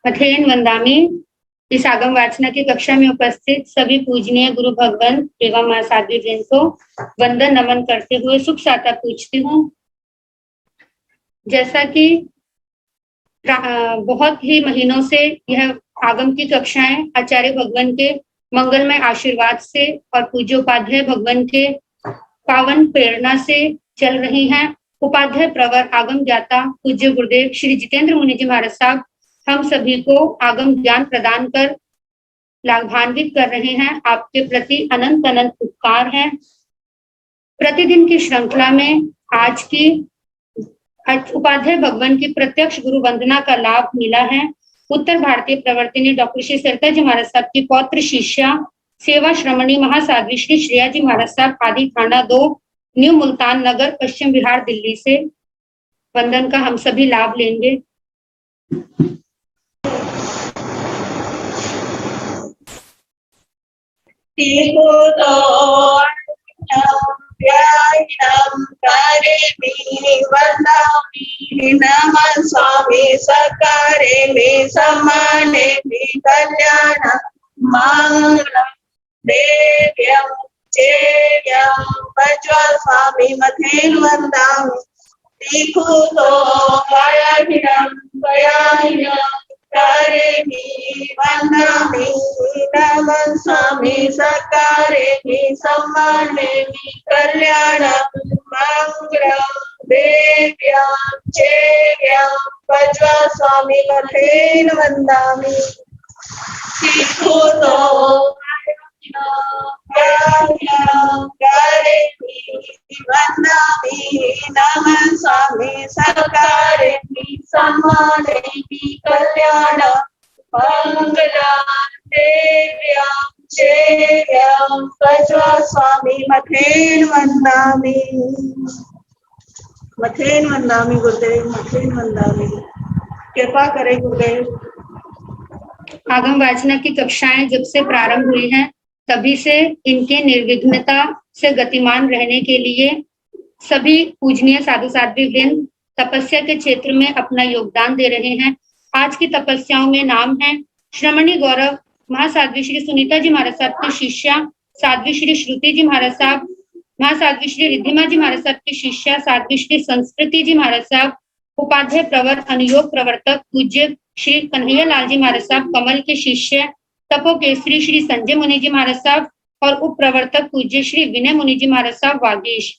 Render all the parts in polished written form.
अथेन वंदामि। इस आगम वाचना की कक्षा में उपस्थित सभी पूजनीय गुरु भगवान एवं मां साध्वी जैन को वंदन नमन करते हुए सुख शांति पूछती हूँ। जैसा कि बहुत ही महीनों से यह आगम की कक्षाएं आचार्य भगवान के मंगलमय आशीर्वाद से और पूज्य उपाध्याय भगवान के पावन प्रेरणा से चल रही हैं। उपाध्याय प्रवर आगम ज्ञाता पूज्य गुरुदेव श्री जितेंद्र मुनि जी महाराज साहब हम सभी को आगम ज्ञान प्रदान कर लाभान्वित कर रहे हैं। आपके प्रति अनंत अनंत उपकार है। प्रतिदिन की श्रृंखला में आज की उपाध्याय भगवान की प्रत्यक्ष गुरु वंदना का लाभ मिला है। उत्तर भारतीय प्रवर्तनी डॉक्टर श्री सरिता जी महाराज साहब की पौत्र शिष्या सेवा श्रमणी महासाध्वी श्री श्रेया जी महाराज साहब आदि थाना 2 न्यू मुल्तान नगर पश्चिम बिहार दिल्ली से वंदन का हम सभी लाभ लेंगे। नमः स्वामी सकारे में समाने कल्याण मंगलम देव्यं चेयं पज्वा स्वामी मथेन वंदामि तीखुतो वायाहिरं वयाहिरं कारेमि वंदामि नमः स्वामी सकारेमि सम्मानेमि कल्याणं मंगलम देव्यं चेयं पज्वा स्वामी मथेन वंदामि तीखुतो नमः स्वामी सकारेमि सम्मानेमि कल्याण मंगलम देव्यं चेयं पज्वा स्वामी मथेन वंदामि गुरुदेव मथेन वंदामि। कृपा करें गुरुदेव। आगम वाचना की कक्षाएं जब से प्रारंभ हुई हैं तभी से इनके निर्विघ्नता से गतिमान रहने के लिए सभी पूजनीय साधु साध्वी वृंद तपस्या के क्षेत्र में अपना योगदान दे रहे हैं। आज की तपस्याओं में नाम है श्रमणी गौरव महासाध्वी श्री सुनीता जी महाराज साहब की शिष्या साध्वी श्री श्रुति जी महाराज साहब, महासाध्वी श्री रिद्धिमा जी महाराज साहब की शिष्या साध्वी श्री संस्कृति जी महाराज साहब, उपाध्याय प्रवर अनुयोग प्रवर्तक पूज्य श्री कन्हैया लाल जी महाराज साहब कमल के शिष्य तपो केसरी श्री संजय मुनि जी महाराज साहब और उप प्रवर्तक पूज्य श्री विनय मुनि जी महाराज साहब वागीश।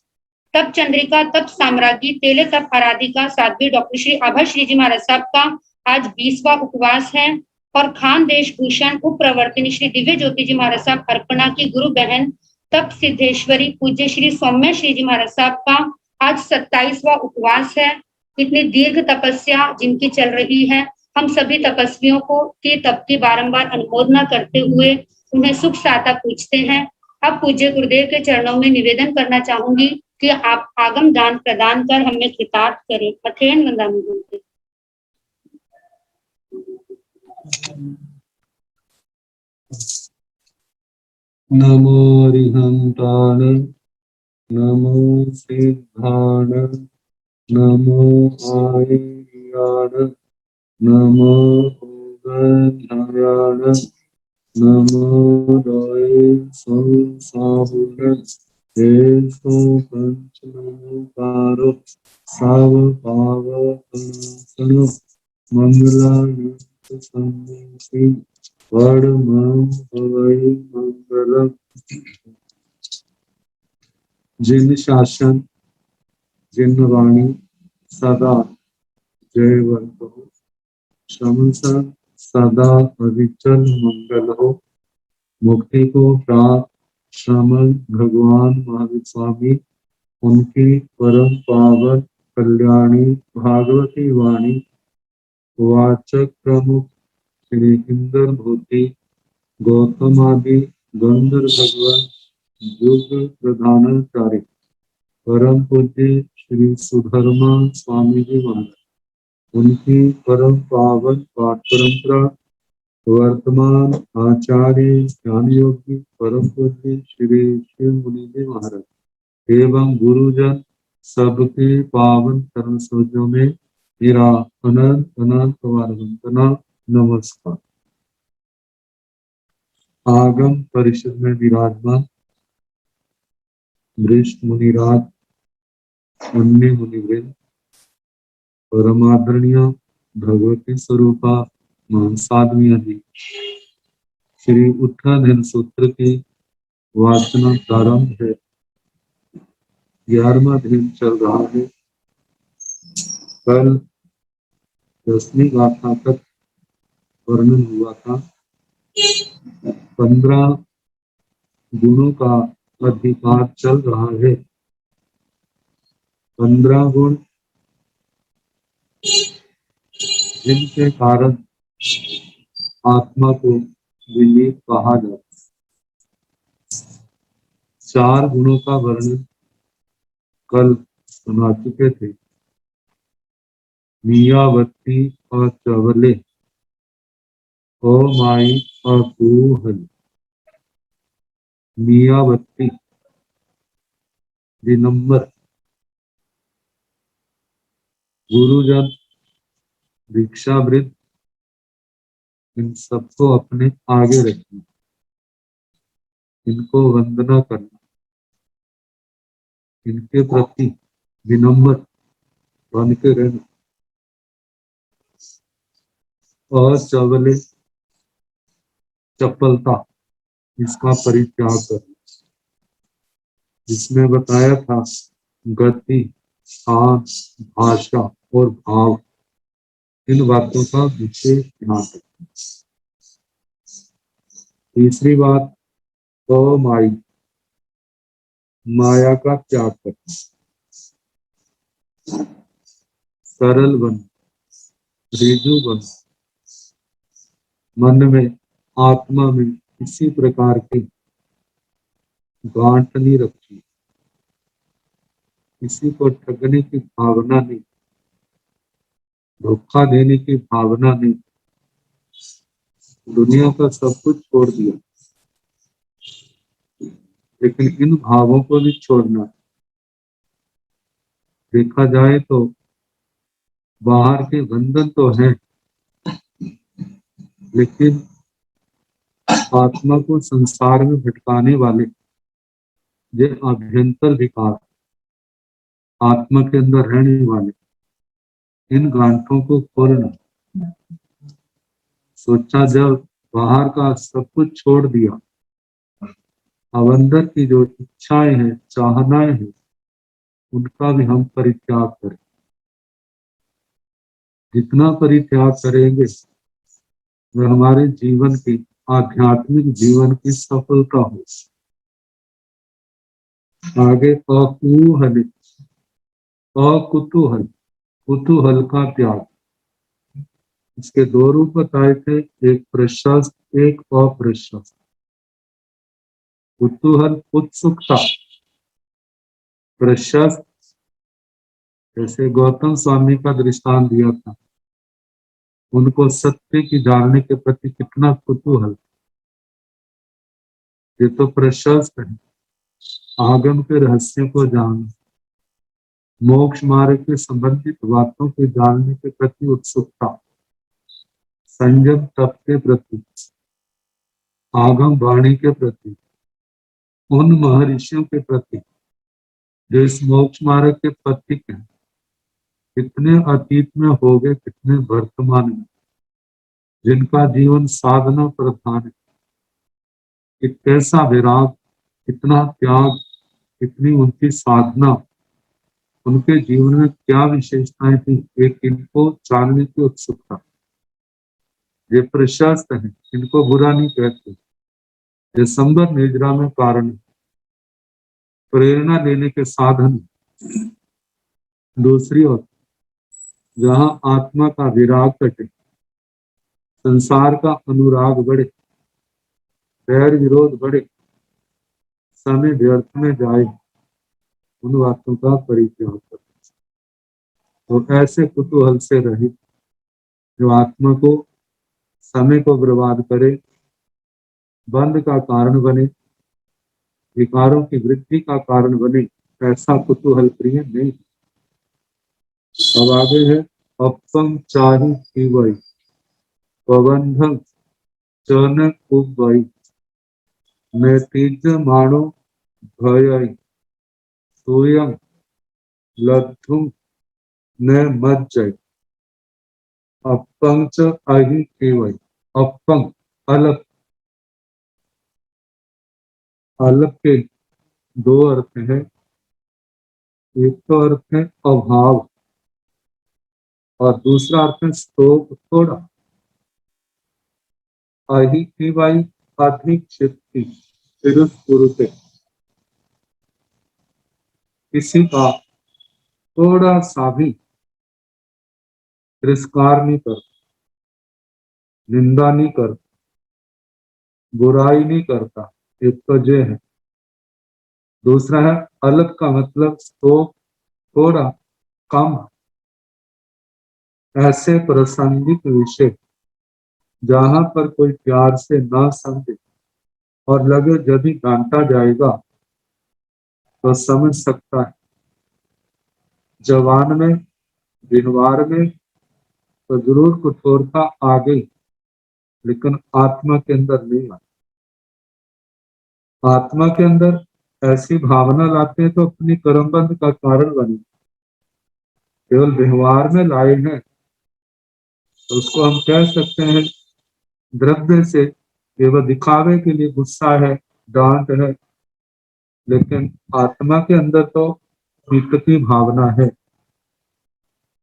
तप चंद्रिका तप साम्राज्ञी तेले तप आराधिका साध्वी डॉक्टर श्री आभा श्री जी महाराज साहब का आज 20वां उपवास है और खान देश भूषण उप प्रवर्तनी श्री दिव्य ज्योति जी महाराज साहब अर्पणा की गुरु बहन तप सिद्धेश्वरी पूज्य श्री सौम्य श्री जी महाराज साहब का आज 27वां उपवास है। इतनी दीर्घ तपस्या जिनकी चल रही है, हम सभी तपस्वियों को की तप की बारंबार अनुमोदना करते हुए उन्हें सुख शांति पूछते हैं। अब पूज्य गुरुदेव के चरणों में निवेदन करना चाहूंगी कि आप आगम दान प्रदान कर हमें कृतार्थ करें। अथेन वंदामि गुरुदेव। नमो रिहंतान नमो सिद्धान नमो आयर्याण नमो गंधायाण नमो दये संसाहुन देशो पंचनकारो साव पावनो मंगलानि सन्निधि वडमं भवै मंगलम। जिन शासन जिन वाणी सदा जयवंत हो, शमसा सदा अविचल मंगल हो। मुक्ति को प्राप्त श्रमण भगवान महावीर स्वामी उनकी परम पावन कल्याणी भागवती वाणी वाचक प्रमुख श्री इंद्र भूति गौतम आदि गंधर्व भगवान युग प्रधानाचार्य परम पूज्य श्री सुधर्मा स्वामी जी महाराज, उनकी परम पावन पाठ परंपरा वर्तमान आचार्य ज्ञान योगी परम पूज्य श्री शिव मुनि जी महाराज एवं गुरुजन सबके पावन चरण सरोजों में मेरा अनंत अनंत वंदना नमस्कार। आगम परिषद में विराजमान वरिष्ठ मुनिराज, अन्य मुनिवृंद, परमादरणीय भगवती स्वरूपा महासाध्वी आदि, श्री उत्थान सूत्र की वाचना प्रारंभ है। 11वां दिन चल रहा है। कल 10वीं गाथा तक वर्णन हुआ था। 15 गुणों का अधिकार चल रहा है। 15 गुण जिनके कारण आत्मा को विवेक कहा जाता है। 4 गुणों का वर्णन कल सुना चुके थे। मियावती और चवले, माई और कुहल। मियावती दिनंबर, गुरुजन, भिक्षावृत्त, इन सबको अपने आगे रखना, इनको वंदना करना, इनके प्रति विनम्र बन के रहना। और चवले, चपलता, इसका परित्याग करना। जिसमें बताया था गति, स्थान, भाषा और भाव, इन बातों का विशेष ध्यान रखना। तीसरी बात, माई, माया का त्याग करना। सरल बन, ऋजु बन, मन में, आत्मा में किसी प्रकार की गांठ नहीं रखी, किसी को ठगने की भावना नहीं, धोखा देने की भावना नहीं। दुनिया का सब कुछ छोड़ दिया, लेकिन इन भावों को भी छोड़ना। देखा जाए तो बाहर के बंधन तो हैं, लेकिन आत्मा को संसार में भटकाने वाले ये अभ्यंतर विकार, आत्मा के अंदर रहने वाले, इन गांठों को खोलना। सोचा जब बाहर का सब कुछ छोड़ दिया, अब अंदर की जो इच्छाएं हैं, चाहनाएं हैं, उनका भी हम परित्याग करें। जितना परित्याग करेंगे वह हमारे जीवन की, आध्यात्मिक जीवन की सफलता हो। आगे अकुतूहल, अकुतूहल, कुतूहल का त्याग। इसके 2 रूप बताए थे, एक प्रशस्त, एक अप्रशस्त। कुतूहल उत्सुकता, प्रशस्त जैसे गौतम स्वामी का दृष्टांत दिया था, उनको सत्य की जानने के प्रति कितना कुतूहल। ये तो प्रशस्त है, आगम के रहस्य को जानना, मोक्ष मार्ग के संबंधित बातों के जानने के प्रति उत्सुकता, संयम तप के प्रति, आगम वाणी के प्रति, उन महर्षियों के प्रति जो इस मोक्ष मार्ग के पथिक हैं, कितने अतीत में हो गए, कितने वर्तमान में, जिनका जीवन साधना प्रधान है। कि कैसा विराग, कितना त्याग, कितनी उनकी साधना, उनके जीवन में क्या विशेषताएं थी, एक इनको जानने की उत्सुकता। ये प्रशस्त है, इनको बुरा नहीं कहते, ये संबर निद्रा में कारण, प्रेरणा देने के साधन। दूसरी ओर जहां आत्मा का विराग कटे, संसार का अनुराग बढ़े, बैर विरोध बढ़े, समय व्यर्थ में जाए, उन बातों का परित्याग करें। तो ऐसे कुतूहल से रहित जो आत्मा को, समय को बर्बाद करे, बंध का कारण बने, विकारों की वृद्धि का कारण बने, ऐसा कुतूहल प्रिय नहीं। अब आगे है अपंग चाही शिवई, प्रबंधक चरण कुबई मैं तीज माणो भय स्वयं लद्धु न मज्जय अपंच अहि केवय अपंग अलग अलग के दो अर्थ है। एक तो अर्थ है अभाव और दूसरा अर्थ है स्तोप थोड़ा। अहि केवय अधिक शक्ति पुरुष किसी का थोड़ा सा भी तिरस्कार नहीं करता, निंदा नहीं करता, बुराई नहीं करता। एक तो ये है। दूसरा है अलग का मतलब तो थोड़ा कम। ऐसे प्रासंगिक विषय जहां पर कोई प्यार से ना समझे और लगे यदि डांटा जाएगा तो समझ सकता है। जवान में व्यवहार में तो जरूर कठोरता आ गई, लेकिन आत्मा के अंदर नहीं आई। आत्मा के अंदर ऐसी भावना लाते हैं तो अपनी कर्मबंध का कारण बने। केवल व्यवहार में लाए हैं तो उसको हम कह सकते हैं द्रव्य से, केवल दिखावे के लिए गुस्सा है, डांट है, लेकिन आत्मा के अंदर तो विकृति भावना है।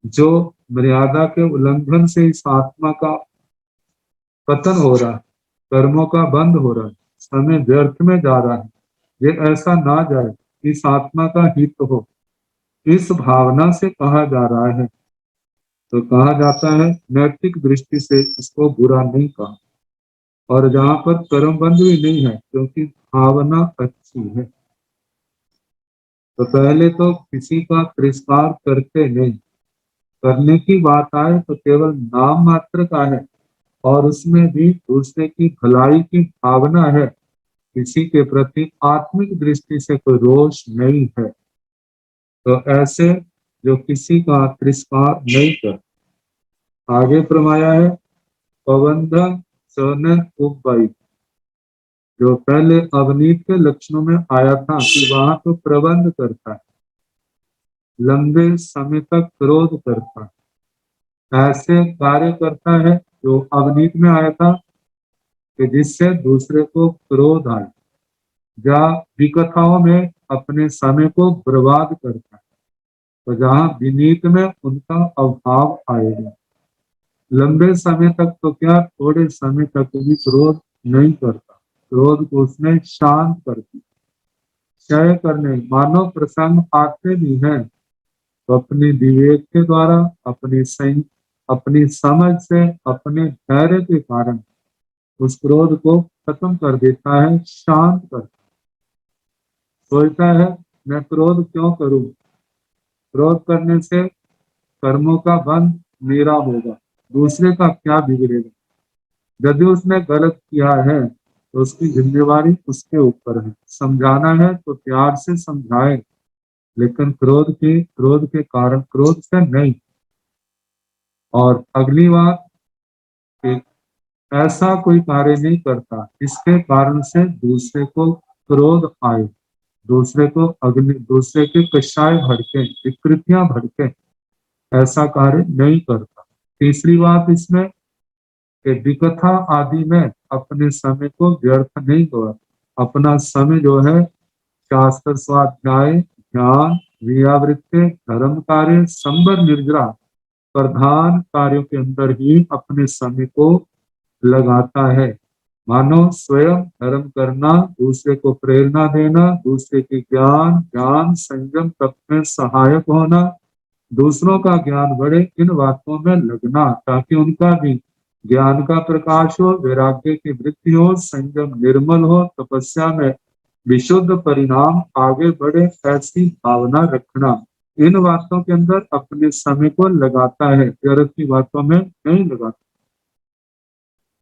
जो मर्यादा के उल्लंघन से इस आत्मा का पतन हो रहा है, कर्मों का बंद हो रहा है, समय व्यर्थ में जा रहा है, ये ऐसा ना जाए, इस आत्मा का हित हो, इस भावना से कहा जा रहा है। तो कहा जाता है नैतिक दृष्टि से इसको बुरा नहीं कहा। और जहां पर कर्मबंध भी नहीं है क्योंकि भावना अच्छी है। तो पहले तो किसी का तिरस्कार करते नहीं, करने की बात आए तो केवल नाम मात्र का है और उसमें भी दूसरे की भलाई की भावना है, किसी के प्रति आत्मिक दृष्टि से कोई रोष नहीं है। तो ऐसे जो किसी का तिरस्कार नहीं कर। आगे फरमाया है प्रबंधन चरण कुबई, जो पहले अवनीत के लक्षणों में आया था कि वहां तो प्रबंध करता है, लंबे समय तक क्रोध करता है, ऐसे कार्य करता है जो अवनीत में आया था कि जिससे दूसरे को क्रोध आए, या विकथाओं में अपने समय को बर्बाद करता है। तो जहां विनीत में उनका अभाव आएगा। लंबे समय तक तो क्या, थोड़े समय तक भी क्रोध नहीं करता, क्रोध को उसने शांत कर दिया। क्षय करने मानव प्रसंग आते भी हैं तो अपने विवेक के द्वारा, अपनी समझ से, अपने धैर्य के कारण उस क्रोध को खत्म कर देता है, शांत करता है। सोचता है मैं क्रोध क्यों करूं, क्रोध करने से कर्मों का बंध मेरा होगा, दूसरे का क्या बिगड़ेगा। यदि उसने गलत किया है तो उसकी जिम्मेवारी उसके ऊपर है। समझाना है तो प्यार से समझाए, लेकिन क्रोध के कारण, क्रोध से नहीं। और अगली बात, ऐसा कोई कार्य नहीं करता इसके कारण से दूसरे को क्रोध आए, दूसरे के कषाय भड़के, विकृतियां भड़के, ऐसा कार्य नहीं करता। तीसरी बात इसमें कि विकथा आदि में अपने समय को व्यर्थ नहीं गवा। अपना समय जो है शास्त्र स्वाध्याय, ज्ञान, क्रियावृत्ति, धर्म कार्य, संबर निर्जरा प्रधान कार्यों के अंदर ही अपने समय को लगाता है। मानो स्वयं धर्म करना, दूसरे को प्रेरणा देना, दूसरे के ज्ञान संयम तप में सहायक होना, दूसरों का ज्ञान बढ़े, इन बातों में लगना ताकि उनका भी ज्ञान का प्रकाश हो, वैराग्य की वृद्धि हो, संयम निर्मल हो, तपस्या में विशुद्ध परिणाम आगे बढ़े, ऐसी भावना रखना। इन बातों के अंदर अपने समय को लगाता है, व्यर्थ की बातों में नहीं लगाता।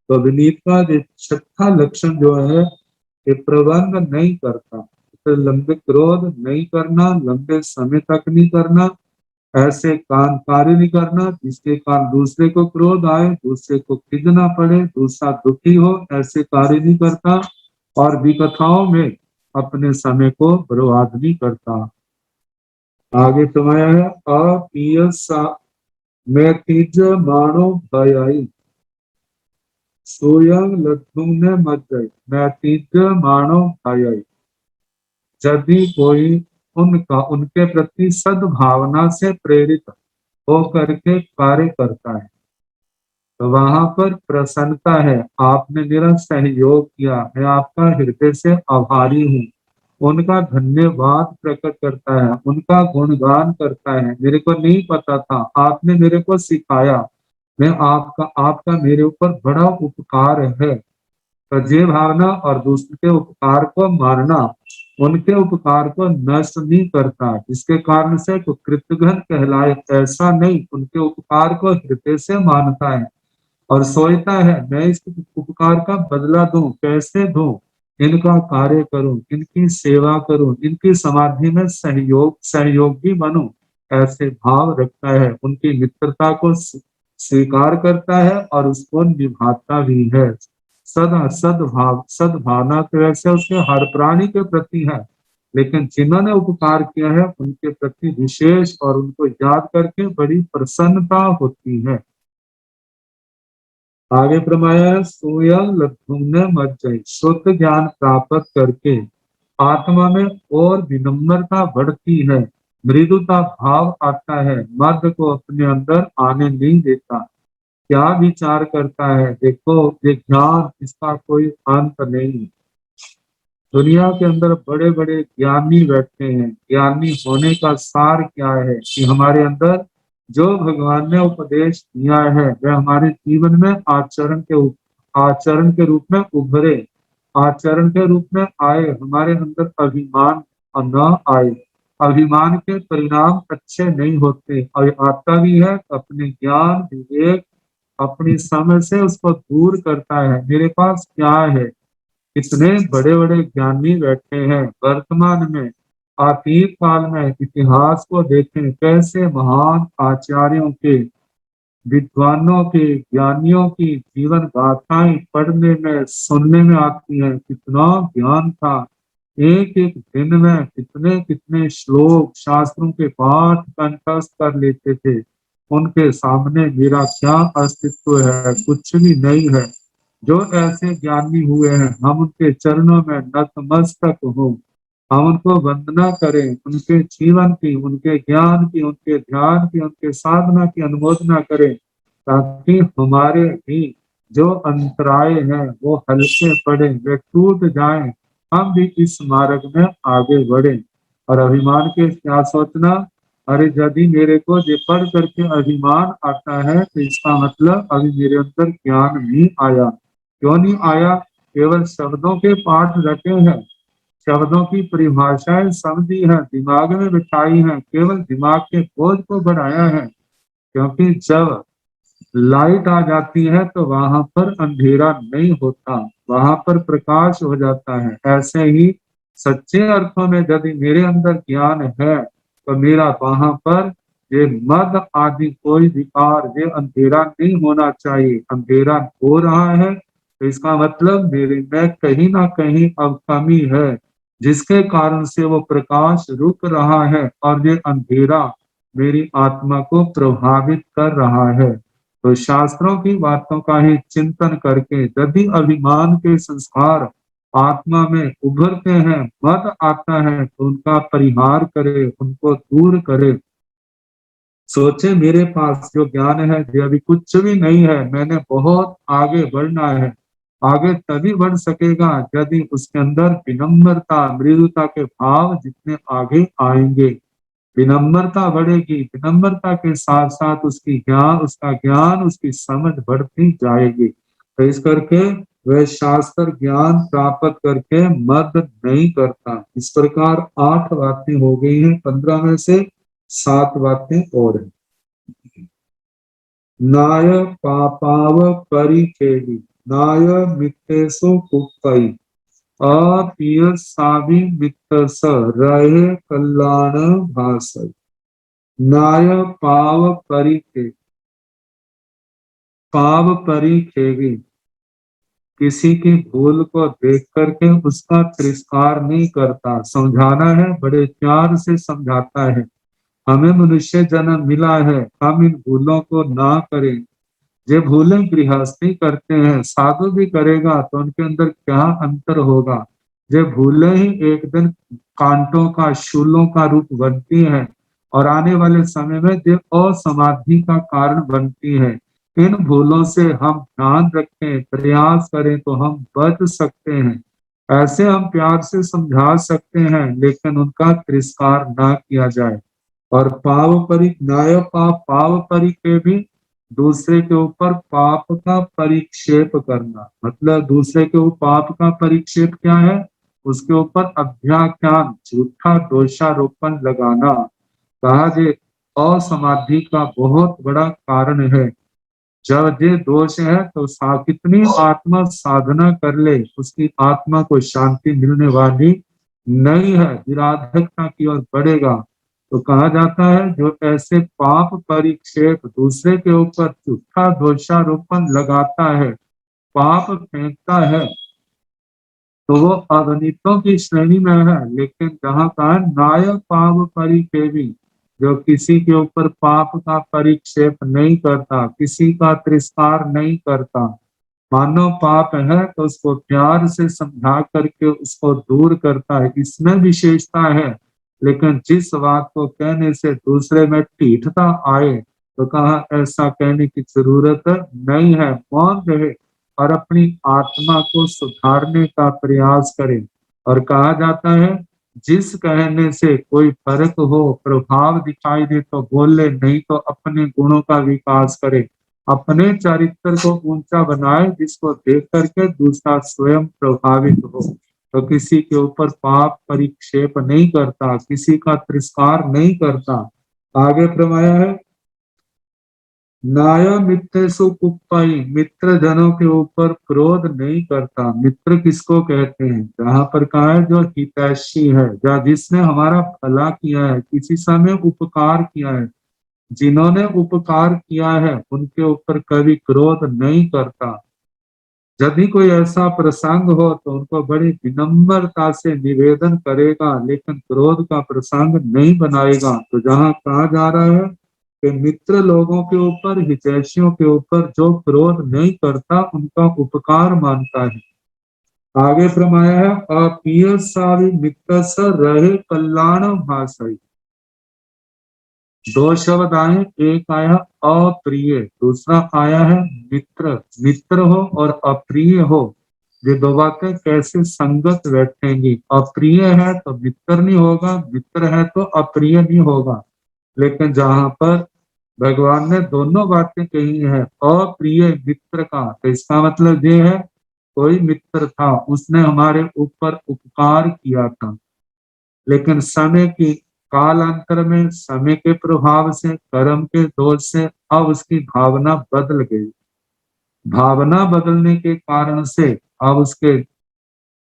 तो विनीत का छठा लक्षण जो है कि प्रबंध नहीं करता, तो लंबे क्रोध नहीं करना, लंबे समय तक नहीं करना, ऐसे कार्य नहीं करना जिसके कारण दूसरे को क्रोध आए, दूसरे को खींचना पड़े, दूसरा दुखी हो, ऐसे कार्य नहीं करता। और विकथाओं में अपने समय को बर्बाद नहीं करता। आगे तुम्हारा है अपियसा मैं तीज मानो भयाई सोयं लड्डू ने मत गई मैं तीज मानो भयाई। यदि कोई उनके प्रति सद्भावना से प्रेरित होकर के कार्य करता है तो वहां पर प्रसन्नता है। आपने मेरा सहयोग किया, मैं आपका हृदय से आभारी हूँ। उनका धन्यवाद प्रकट करता है, उनका गुणगान करता है। मेरे को नहीं पता था, आपने मेरे को सिखाया, मैं आपका मेरे ऊपर बड़ा उपकार है। तो ये भावना और दूसरे के उपकार को मानना उनके उपकार को नष्ट नहीं करता, जिसके कारण से तो कृतघ्न कहलाए। ऐसा नहीं, उनके उपकार को हृदय से मानता है और सोचता है मैं इस उपकार का बदला दूं, कैसे दूं, इनका कार्य करूं, इनकी सेवा करूं, इनकी समाधि में सहयोगी बनूं। ऐसे भाव रखता है, उनकी मित्रता को स्वीकार करता है और उसको निभाता भी है। सद्भावना तो वैसे उसके हर प्राणी के प्रति है, लेकिन जिन्होंने उपकार किया है उनके प्रति विशेष और उनको याद करके बड़ी प्रसन्नता होती है। आगे प्रमाया सोयल लघुने मत जाए शुद्ध ज्ञान प्राप्त करके आत्मा में और विनम्रता बढ़ती है, मृदुता भाव आता है, मर्द को अपने अंदर आने नहीं देता। क्या विचार करता है, देखो ये ज्ञान इसका कोई अंत नहीं। दुनिया के अंदर बड़े बड़े ज्ञानी बैठे हैं। ज्ञानी होने का सार क्या है कि हमारे अंदर जो भगवान ने उपदेश दिया है वह हमारे जीवन में आचरण के रूप में उभरे, आचरण के रूप में आए, हमारे अंदर अभिमान न आए। अभिमान के परिणाम अच्छे नहीं होते और आता भी है अपने ज्ञान विवेक अपनी समझ से उसको दूर करता है। मेरे पास क्या है, इतने बड़े बड़े ज्ञानी बैठे हैं वर्तमान में, अतीत काल में इतिहास को देखें कैसे महान आचार्यों के, विद्वानों के, ज्ञानियों की जीवन गाथाएं पढ़ने में सुनने में आती हैं। कितना ज्ञान था, एक एक दिन में कितने कितने श्लोक शास्त्रों के पाठ कंठस्थ कर लेते थे। उनके सामने मेरा क्या अस्तित्व है, कुछ भी नहीं है। जो ऐसे ज्ञानी हुए हैं हम उनके चरणों में नतमस्तक हो, हम उनको वंदना करें, उनके जीवन की, उनके ज्ञान की, उनके ध्यान की, उनके साधना की अनुमोदना करें, ताकि हमारे भी जो अंतराय हैं वो हल्के पड़े, वे टूट जाएं, हम भी इस मार्ग में आगे बढ़े। और अभिमान के क्या सोचना, अरे यदि मेरे को ये पढ़ करके अभिमान आता है तो इसका मतलब अभी मेरे अंदर ज्ञान नहीं आया। क्यों नहीं आया? केवल शब्दों के पाठ रटे हैं, शब्दों की परिभाषाएं समझी है, दिमाग में बिठाई है, केवल दिमाग के बोझ को बढ़ाया है। क्योंकि जब लाइट आ जाती है तो वहां पर अंधेरा नहीं होता, वहां पर प्रकाश हो जाता है। ऐसे ही सच्चे अर्थों में यदि मेरे अंदर ज्ञान है तो मेरा वहां पर ये मद आदि कोई विकार, ये अंधेरा नहीं होना चाहिए। अंधेरा हो रहा है तो इसका मतलब मेरे में कहीं ना कहीं अब कमी है, जिसके कारण से वो प्रकाश रुक रहा है और ये अंधेरा मेरी आत्मा को प्रभावित कर रहा है। तो शास्त्रों की बातों का ही चिंतन करके यदि अभिमान के संस्कार आत्मा में उभरते हैं, मद आता है, तो उनका परिहार करे, उनको दूर करे। सोचे मेरे पास जो ज्ञान है ये अभी कुछ भी नहीं है, मैंने बहुत आगे बढ़ना है। आगे तभी बढ़ सकेगा यदि उसके अंदर विनम्रता मृदुता के भाव जितने आगे आएंगे। विनम्रता बढ़ेगी, विनम्रता के साथ साथ उसका ज्ञान उसकी समझ बढ़ती जाएगी। तो इस करके वह शास्त्र ज्ञान प्राप्त करके मद नहीं करता। इस प्रकार 8 बातें हो गई हैं, 15 में से 7 बातें और हैं। नाय पापाव परिखेली नाय मित्तेसु कुप्पई अपिय साभी मित्त स रहे कल्याण भाषय। नाय पाव परिखेगी, किसी की भूल को देख करके उसका तिरस्कार नहीं करता। समझाना है, बड़े प्यार से समझाता है। हमें मनुष्य जन्म मिला है, हम इन भूलों को ना करें। जे भूलें गृहस्थी करते हैं, साधु भी करेगा तो उनके अंदर क्या अंतर होगा। जे भूलें ही एक दिन कांटों का, शूलों का रूप बनती है और आने वाले समय में जे असमाधि का कारण बनती है। इन भूलों से हम ध्यान रखें, प्रयास करें तो हम बच सकते हैं। ऐसे हम प्यार से समझा सकते हैं, लेकिन उनका तिरस्कार ना किया जाए। और पाव परि न्याय पाव परि के भी दूसरे के ऊपर पाप का परिक्षेप करना, मतलब दूसरे के ऊपर पाप का परिक्षेप क्या है, उसके ऊपर अभ्याख्यान, झूठा दोषारोपण लगाना। कहा जे असमाधि का बहुत बड़ा कारण है। जब ये दोष है तो कितनी आत्मा साधना कर ले, उसकी आत्मा को शांति मिलने वाली नहीं है, विराधकता की ओर बढ़ेगा। तो कहा जाता है जो ऐसे पाप परिक्षेप, दूसरे के ऊपर झूठा दोषारोपण लगाता है, पाप फेंकता है, तो वो अगणितों की श्रेणी में है। लेकिन जहाँ का है नाय पाप परिक्षेपी, जो किसी के ऊपर पाप का परिक्षेप नहीं करता, किसी का तिरस्कार नहीं करता, मानो पाप है तो उसको प्यार से समझा करके उसको दूर करता है, इसमें विशेषता है। लेकिन जिस बात को कहने से दूसरे में टीठता आए, तो कहा ऐसा कहने की जरूरत नहीं है, मौन रहे और अपनी आत्मा को सुधारने का प्रयास करे। और कहा जाता है जिस कहने से कोई फर्क हो, प्रभाव दिखाई दे तो बोले, नहीं तो अपने गुणों का विकास करे, अपने चरित्र को ऊंचा बनाए, जिसको देख करके दूसरा स्वयं प्रभावित हो। तो किसी के ऊपर पाप परिक्षेप नहीं करता, किसी का तिरस्कार नहीं करता। आगे फरमाया है नाय मित्रेषु कुप्पई, मित्र जनों के ऊपर क्रोध नहीं करता। मित्र किसको कहते हैं, जहां पर कहा है जो हितैषी है, या जिसने हमारा भला किया है, किसी समय उपकार किया है, जिन्होंने उपकार किया है उनके ऊपर कभी क्रोध नहीं करता। यदि कोई ऐसा प्रसंग हो तो उनको बड़ी विनम्रता से निवेदन करेगा, लेकिन क्रोध का प्रसंग नहीं बनाएगा। तो जहाँ कहा जा रहा है कि मित्र लोगों के ऊपर, हितैषियों के ऊपर जो क्रोध नहीं करता, उनका उपकार मानता है। आगे फरमाया है अपियसावी मित्र स रहे कल्याण भाषाई। दो शब्द आए, एक आया अप्रिय, दूसरा आया है मित्र। मित्र हो और अप्रिय हो, ये दो बातें कैसे संगत बैठेंगी। अप्रिय है तो मित्र नहीं होगा, मित्र है तो अप्रिय नहीं होगा। लेकिन जहां पर भगवान ने दोनों बातें कही है, अप्रिय मित्र का, तो इसका मतलब ये है कोई मित्र था, उसने हमारे ऊपर उपकार किया था, लेकिन समय की कालांतर में, समय के प्रभाव से, कर्म के दोष से अब उसकी भावना बदल गई। भावना बदलने के कारण से अब उसके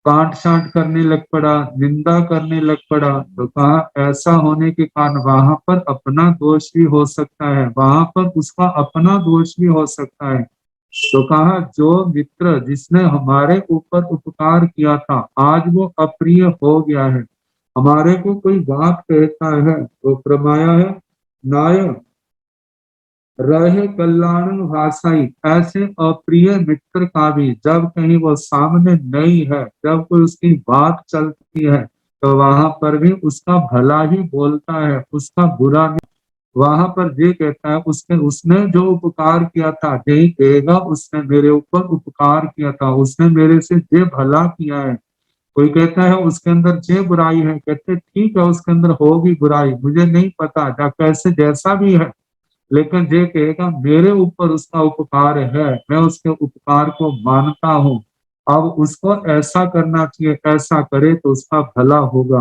कांट छांट करने लग पड़ा, निंदा करने लग पड़ा। तो कहा ऐसा होने के कारण वहां पर अपना दोष भी हो सकता है, वहां पर उसका अपना दोष भी हो सकता है। तो कहा जो मित्र जिसने हमारे ऊपर उपकार किया था, आज वो अप्रिय हो गया है, हमारे को कोई बात कहता है तो प्रमाया है नाय रहे कल्याण भाषाई। ऐसे अप्रिय मित्र का भी जब कहीं वो सामने नहीं है, जब कोई उसकी बात चलती है, तो वहां पर भी उसका भला ही बोलता है, उसका बुरा नहीं। वहां पर ये कहता है उसने जो उपकार किया था, यही कहेगा उसने मेरे ऊपर उपकार किया था, उसने मेरे से ये भला किया है। कोई कहता है उसके अंदर ये बुराई है, कहते ठीक है उसके अंदर होगी बुराई, मुझे नहीं पता, या कैसे जैसा भी है, लेकिन ये कहेगा मेरे ऊपर उसका उपकार है, मैं उसके उपकार को मानता हूँ, अब उसको ऐसा करना चाहिए, ऐसा करे तो उसका भला होगा।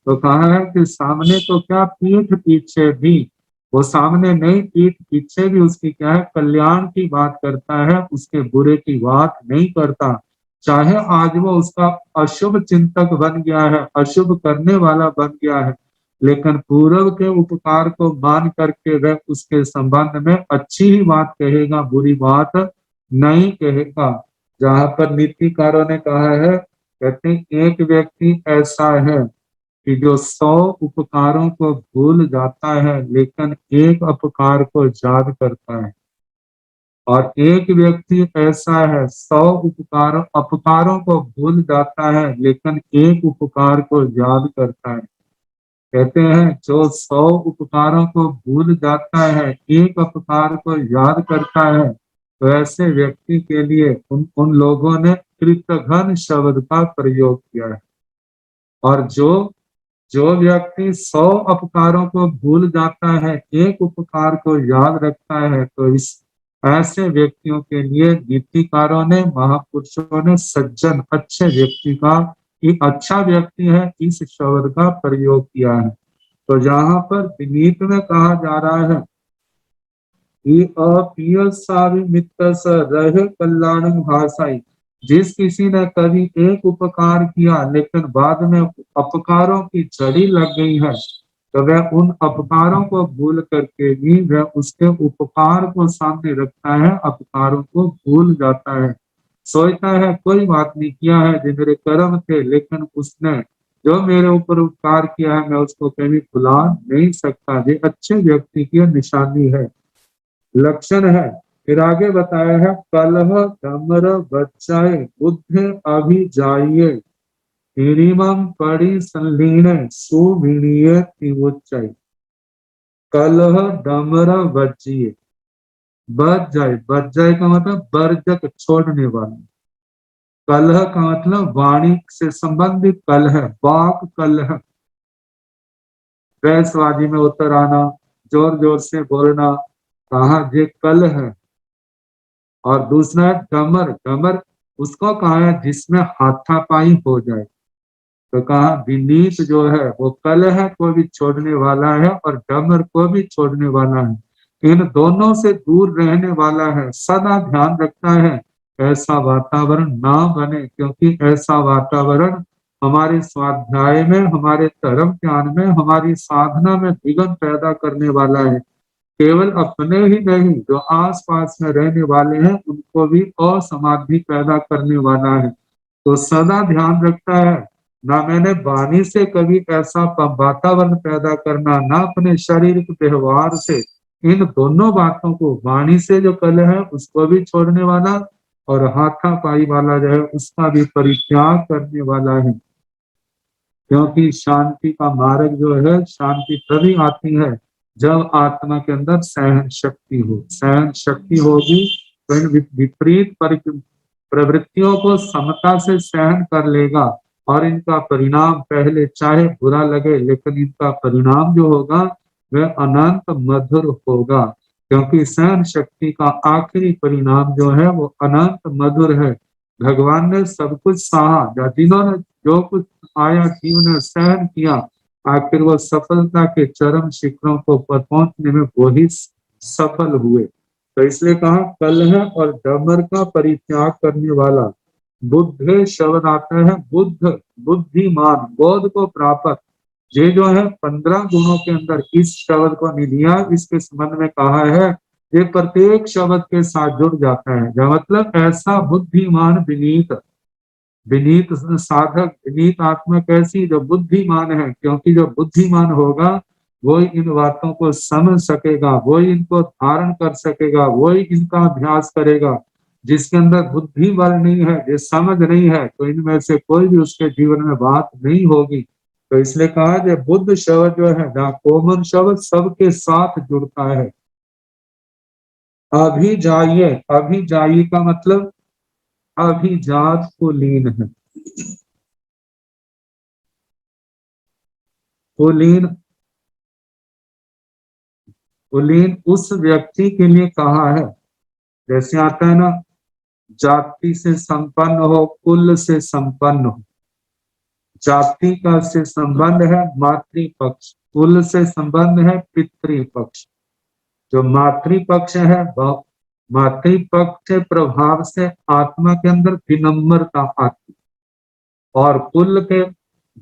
तो कहा है कि सामने तो क्या, पीठ पीछे भी, वो सामने नहीं पीठ पीछे भी उसकी क्या है, कल्याण की बात करता है, उसके बुरे की बात नहीं करता। चाहे आज वो उसका अशुभ चिंतक बन गया है, अशुभ करने वाला बन गया है, लेकिन पूर्व के उपकार को मान करके वह उसके संबंध में अच्छी ही बात कहेगा, बुरी बात नहीं कहेगा। जहां पर नीतिकारों ने कहा है, कहते हैं एक व्यक्ति ऐसा है कि जो 100 उपकारों को भूल जाता है लेकिन एक अपकार को याद करता है, और एक व्यक्ति ऐसा है 100 अपकारों को भूल जाता है लेकिन एक उपकार को याद करता है। कहते हैं जो 100 उपकारों को भूल जाता है, एक अपकार को याद करता है, तो ऐसे व्यक्ति के लिए उन लोगों ने कृतघ्न शब्द का प्रयोग किया है। और जो व्यक्ति 100 अपकारों को भूल जाता है, एक उपकार को याद रखता है, तो इस ऐसे व्यक्तियों के लिए नीतिकारों ने, महापुरुषों ने सज्जन अच्छे व्यक्ति का, एक अच्छा व्यक्ति है, इस शब्द का प्रयोग किया है। तो जहां पर विनीत में कहा जा रहा है कि अपिय मित्र स रह कल्याण भाषाई, जिस किसी ने कभी एक उपकार किया लेकिन बाद में अपकारों की झड़ी लग गई है, तो वह उन अपकारों को भूल करके भी वह उसके उपकार को सामने रखता है, अपकारों को भूल जाता है, सोचता है कोई बात नहीं, किया है जो मेरे कर्म थे, लेकिन उसने जो मेरे ऊपर उपकार किया है मैं उसको कभी भुला नहीं सकता। ये अच्छे व्यक्ति की निशानी है, लक्षण है। फिर आगे बताया है, कलह डमर बच्चाए बुद्ध अभी जाइए हिरिमम पड़ी संलीन सुभिणीय तिवुच्चाई। कलह डमर बच्चिए, बच जाए का मतलब बरजक, छोड़ने वाला। कलह का मतलब वाणी से संबंधित कलह, वाक कलह, बहसबाजी में उतर आना, जोर जोर से बोलना, कहा ये कलह है। और दूसरा डमर, डमर उसको कहा है जिसमें हाथापाई हो जाए, तो कहा विनीत जो है वो कलह को भी छोड़ने वाला है और डमर को भी छोड़ने वाला है, इन दोनों से दूर रहने वाला है, सदा ध्यान रखता है ऐसा वातावरण ना बने, क्योंकि ऐसा वातावरण हमारे स्वाध्याय में, हमारे धर्म ज्ञान में, हमारी साधना में विघ्न पैदा करने वाला है। केवल अपने ही नहीं, जो आस पास में रहने वाले हैं उनको भी असमाधि पैदा करने वाला है। तो सदा ध्यान रखता है, ना मैंने वाणी से कभी ऐसा वातावरण पैदा करना, ना अपने शारीरिक व्यवहार से, इन दोनों बातों को, वाणी से जो कलह है उसको भी छोड़ने वाला और हाथापाई वाला जो है उसका भी परित्याग करने वाला है। क्योंकि शांति का मार्ग जो है, शांति तभी आती है जब आत्मा के अंदर सहन शक्ति हो। सहन शक्ति होगी तो इन विपरीत प्रवृत्तियों को समता से सहन कर लेगा और इनका परिणाम पहले चाहे बुरा लगे, लेकिन इनका परिणाम जो होगा वह अनंत मधुर होगा, क्योंकि सहन शक्ति का आखिरी परिणाम जो है वो अनंत मधुर है। भगवान ने सब कुछ सहा, जिन्होंने जो कुछ आया जीवन ने सहन किया, आखिर वो सफलता के चरम शिखरों को पहुंचने में वो ही सफल हुए। तो इसलिए कहा कलह और डमर का परित्याग करने वाला। बुद्ध शब्द आता है बुद्ध, बुद्धिमान, बोध को प्राप्त। ये जो है 15 गुणों के अंदर इस शब्द को नहीं दिया, इसके संबंध में कहा है ये प्रत्येक शब्द के साथ जुड़ जाता है। जो मतलब ऐसा बुद्धिमान विनीत, विनीत साधक, विनीत आत्मा कैसी, जो बुद्धिमान है, क्योंकि जो बुद्धिमान होगा वो इन बातों को समझ सकेगा, वो इनको धारण कर सकेगा, वो इनका अभ्यास करेगा। जिसके अंदर बुद्धि बल नहीं है, ये समझ नहीं है, तो इनमें से कोई भी उसके जीवन में बात नहीं होगी। तो इसलिए कहा जो बुद्ध शब्द जो है ना, कोमल शब्द सबके साथ जुड़ता है। अभी जाइए, अभी जाइए का मतलब अभिजात कुलीन है। कुलीन, कुलीन उस व्यक्ति के लिए कहा है, जैसे आता है ना, जाति से संपन्न हो, कुल से संपन्न हो। जाति का से संबंध है मातृपक्ष, कुल से संबंध है पितृपक्ष। जो मातृपक्ष है, मातृपक्ष के प्रभाव से आत्मा के अंदर विनम्रता आती, और कुल के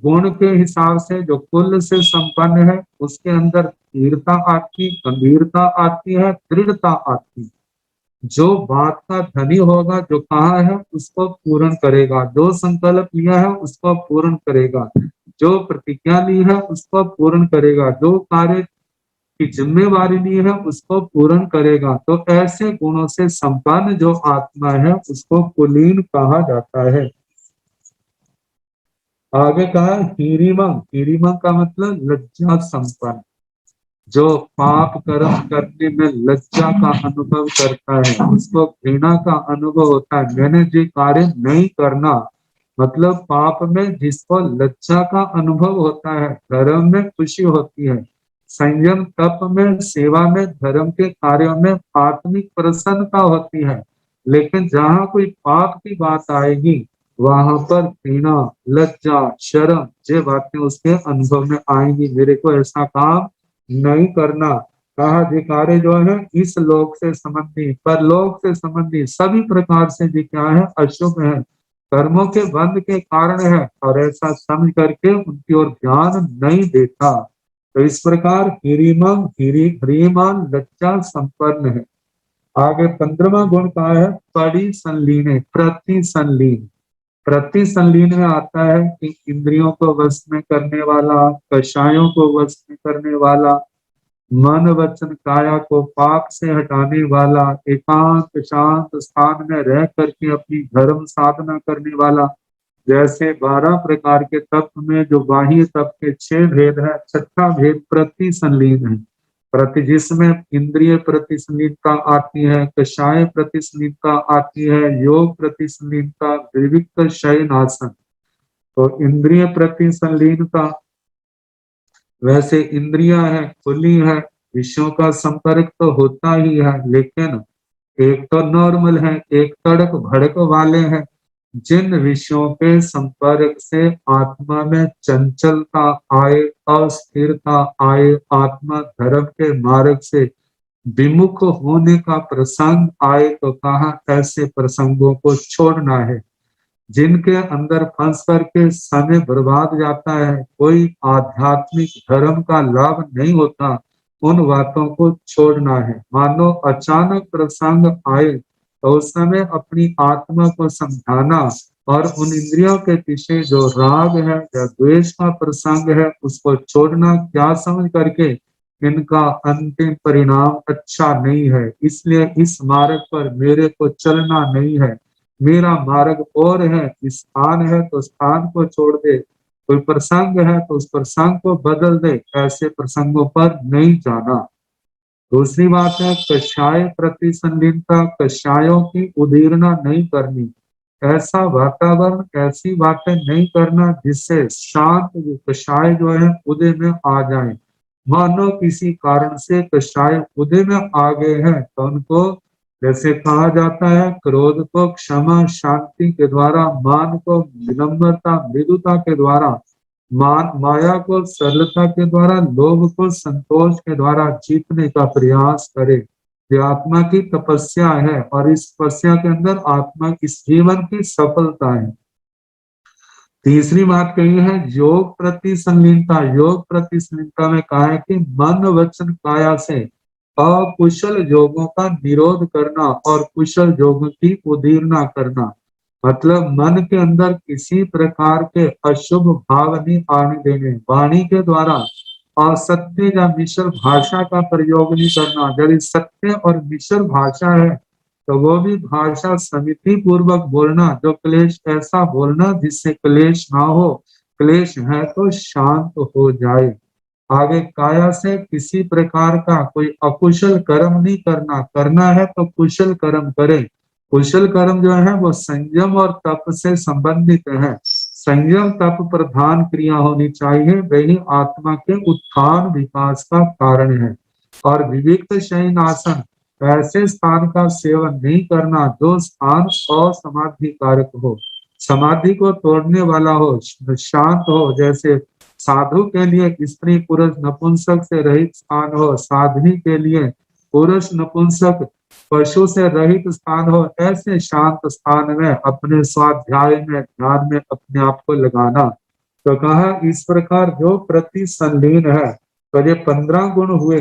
गुण के हिसाब से जो कुल से संपन्न है उसके अंदर धीरता आती, गंभीरता आती है, दृढ़ता आती है। जो बात का धनी होगा, जो कहा है उसको पूर्ण करेगा, जो संकल्प लिया है उसको पूर्ण करेगा, जो प्रतिज्ञा ली है उसको पूर्ण करेगा, जो कार्य की जिम्मेवारी ली है उसको पूर्ण करेगा। तो ऐसे गुणों से संपन्न जो आत्मा है उसको कुलीन कहा जाता है। आगे कहा हीरिमंग, हीरिमंग का मतलब लज्जा संपन्न, जो पाप कर्म करने में लज्जा का अनुभव करता है, उसको घृणा का अनुभव होता है, मैंने जो कार्य नहीं करना, मतलब पाप में जिसको लज्जा का अनुभव होता है, धर्म में खुशी होती है, संयम तप में, सेवा में, धर्म के कार्यों में आत्मिक प्रसन्नता होती है। लेकिन जहाँ कोई पाप की बात आएगी वहां पर घृणा, लज्जा, शर्म, ये बातें उसके अनुभव में आएंगी। मेरे को ऐसा काम नहीं करना। कहा जे कार्य जो है इस लोक से संबंधी, परलोक से संबंधी सभी प्रकार से जो क्या है अशुभ है, कर्मों के बंध के कारण है, और ऐसा समझ करके उनकी ओर ध्यान नहीं देता। तो इस प्रकार ह्रीमान लज्जा संपन्न है। आगे 15वां गुण कहा है पड़ी संलीन, प्रति संलीन। प्रति संलीन में आता है कि इंद्रियों को वश में करने वाला, कषायों को वश में करने वाला, मन वचन काया को पाप से हटाने वाला, एकांत शांत स्थान में रह करके अपनी धर्म साधना करने वाला। जैसे 12 प्रकार के तत्व में जो बाह्य तत्व के 6 भेद है, छठा भेद प्रति संलीन है। प्रति जिसमें इंद्रिय प्रति संलीनता आती है, कषाय प्रति संलीनता आती है, योग प्रति संलीनता, विविक्त शयन आसन। तो इंद्रिय प्रति संलीनता, वैसे इंद्रियां है, खुली है, विषयों का संपर्क तो होता ही है, लेकिन एक तो नॉर्मल है, एक तड़क भड़क वाले हैं। जिन विषयों के संपर्क से आत्मा में चंचलता आए, अस्थिरता आए, आत्मा धर्म के मार्ग से विमुख होने का प्रसंग आए, तो कहा ऐसे प्रसंगों को छोड़ना है। जिनके अंदर फंस करके समय बर्बाद जाता है, कोई आध्यात्मिक धर्म का लाभ नहीं होता, उन बातों को छोड़ना है। मानो अचानक प्रसंग आए तो उस समय अपनी आत्मा को समझाना, और उन इंद्रियों के पीछे जो राग है या द्वेष का प्रसंग है उसको छोड़ना, क्या समझ करके इनका अंतिम परिणाम अच्छा नहीं है, इसलिए इस मार्ग पर मेरे को चलना नहीं है। मेरा मार्ग और है, स्थान है तो स्थान को छोड़ दे, कोई प्रसंग है तो उस प्रसंग को बदल दे, ऐसे प्रसंगों पर नहीं जाना। दूसरी बात है कषाय प्रति संलीनता, कषायों की उदीरना नहीं करनी। ऐसा वातावरण, ऐसी बातें नहीं करना जिससे शांत कषाय जो है उदय में आ जाए। मानो किसी कारण से कषाय उदय में आ गए हैं तो उनको, जैसे कहा जाता है, क्रोध को क्षमा शांति के द्वारा, मान को विनम्रता मृदुता के द्वारा, माया को सरलता के द्वारा, लोभ को संतोष के द्वारा जीतने का प्रयास करे। ये आत्मा की तपस्या है, और इस तपस्या के अंदर आत्मा इस जीवन की सफलता है। तीसरी बात कही है योग प्रति संलीनता। योग प्रति संलीनता में कहा है कि मन वचन काया से अकुशल योगों का निरोध करना और कुशल योगों की उदीरना करना। मतलब मन के अंदर किसी प्रकार के अशुभ भाव नहीं आने देने, वाणी के द्वारा असत्य या मिश्र भाषा का प्रयोग नहीं करना। यदि सत्य और मिश्र भाषा है तो वो भी भाषा समिति पूर्वक बोलना, जो क्लेश ऐसा बोलना जिससे क्लेश ना हो, क्लेश है तो शांत हो जाए। आगे काया से किसी प्रकार का कोई अकुशल कर्म नहीं करना, करना है तो कुशल कर्म करे। कुशल कर्म जो है वो संयम और तप से संबंधित है। संयम तप प्रधान क्रिया होनी चाहिए, वही आत्मा के उत्थान विकास का कारण है। और विविक्त शयन आसन, ऐसे स्थान का सेवन नहीं करना जो स्थान असमाधि कारक हो, समाधि को तोड़ने वाला हो, शांत हो। जैसे साधु के लिए स्त्री पुरुष नपुंसक से रहित स्थान हो, साध्वी के लिए पुरुष नपुंसक पशु से रहित स्थान हो, ऐसे शांत स्थान में अपने स्वाध्याय में ध्यान में अपने आप को लगाना। तो कहा इस प्रकार जो प्रति संलीन है, तो ये 15 गुण हुए।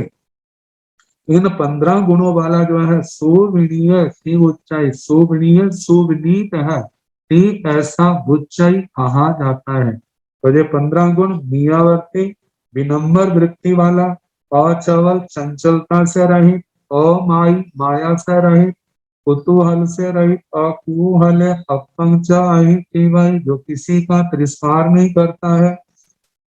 इन 15 गुणों वाला जो है सुविनीय की ऊंचाई, सुविनीय सुविनीत है, ठीक ऐसा उच्चाई कहा जाता है। तो ये 15 गुण नियावर्ती, विनम्र वृत्ति वाला, अचवल चंचलता से रहित, अमाई माया से रहित, कुतूहल से रहित, अकुहल अपंच अहित, जो किसी का तिरस्कार नहीं करता है,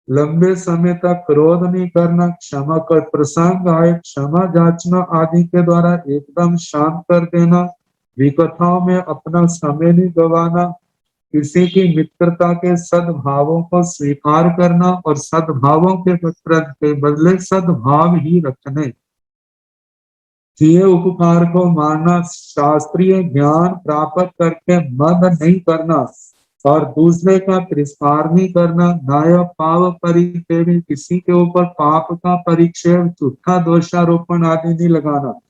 लंबे समय तक क्रोध नहीं करना, क्षमा कर प्रसंग आए क्षमा जांचना आदि के द्वारा एकदम शांत कर देना, विकथाओं में अपना समय नहीं गवाना, किसी की मित्रता के सद्भावों को स्वीकार करना और सद्भावों के बदले सद्भाव ही रखने, किए उपकार को मानना, शास्त्रीय ज्ञान प्राप्त करके मद नहीं करना और दूसरे का तिरस्कार नहीं करना, नाय पाव परिक्षेप, किसी के ऊपर पाप का परिक्षेप, झूठा दोषारोपण आदि नहीं लगाना।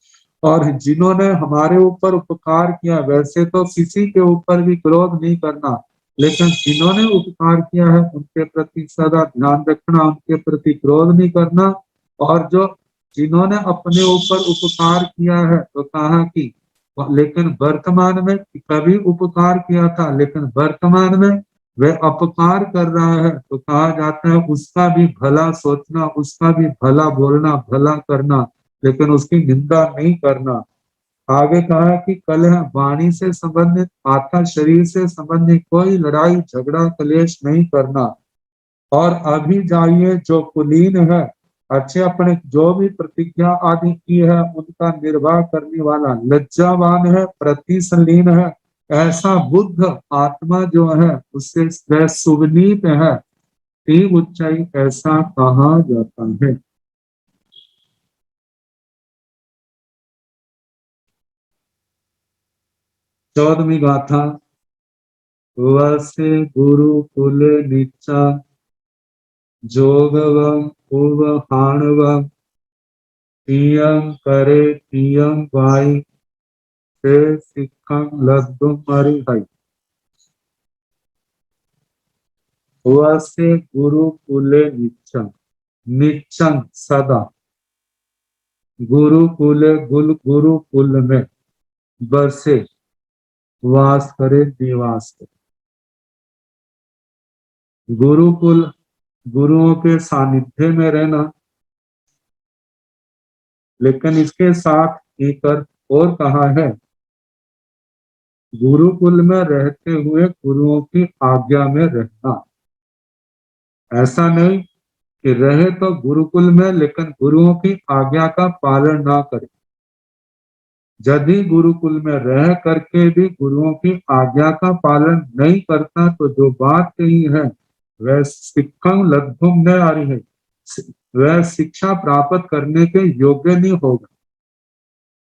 और जिन्होंने हमारे ऊपर उपकार किया, वैसे तो किसी के ऊपर भी क्रोध नहीं करना, लेकिन जिन्होंने उपकार किया है उनके प्रति सदा ध्यान रखना, उनके प्रति क्रोध नहीं करना। और जो जिन्होंने अपने ऊपर उपकार किया है, तो कहा कि लेकिन वर्तमान में कभी उपकार किया था लेकिन वर्तमान में वह अपकार कर रहा है, तो कहा जाता है उसका भी भला सोचना, उसका भी भला बोलना, भला करना, लेकिन उसकी निंदा नहीं करना। आगे कहा कि कलह वाणी से संबंधित, आत्मा शरीर से संबंधित कोई लड़ाई झगड़ा कलेश नहीं करना। और अभी जाइए जो कुलीन है, अच्छे अपने जो भी प्रतिज्ञा आदि की है उनका निर्वाह करने वाला, लज्जावान है, प्रतिसलीन है, ऐसा बुद्ध आत्मा जो है उससे वह सुविनीत है, तीव्र ऊंचाई ऐसा कहा जाता है। चौदहवीं गाथा, वसे गुरुकुल नीचा जोगवम उवहाणवम तियं करे तियं वाई ते सिक्खं लद्दुम मरिहै। वसे गुरुकुले निच्चं, निच्चं सदा, गुरुकुल में बसे, वास करे, निवास करे। गुरुकुल गुरुओं के सानिध्य में रहना, लेकिन इसके साथ एक और कहा है, गुरुकुल में रहते हुए गुरुओं की आज्ञा में रहना। ऐसा नहीं कि रहे तो गुरुकुल में लेकिन गुरुओं की आज्ञा का पालन ना करे। यदि गुरुकुल में रह करके भी गुरुओं की आज्ञा का पालन नहीं करता, तो जो बात कही है वह सिक्खं लद्दुम न आरी है, वह शिक्षा प्राप्त करने के योग्य नहीं होगा।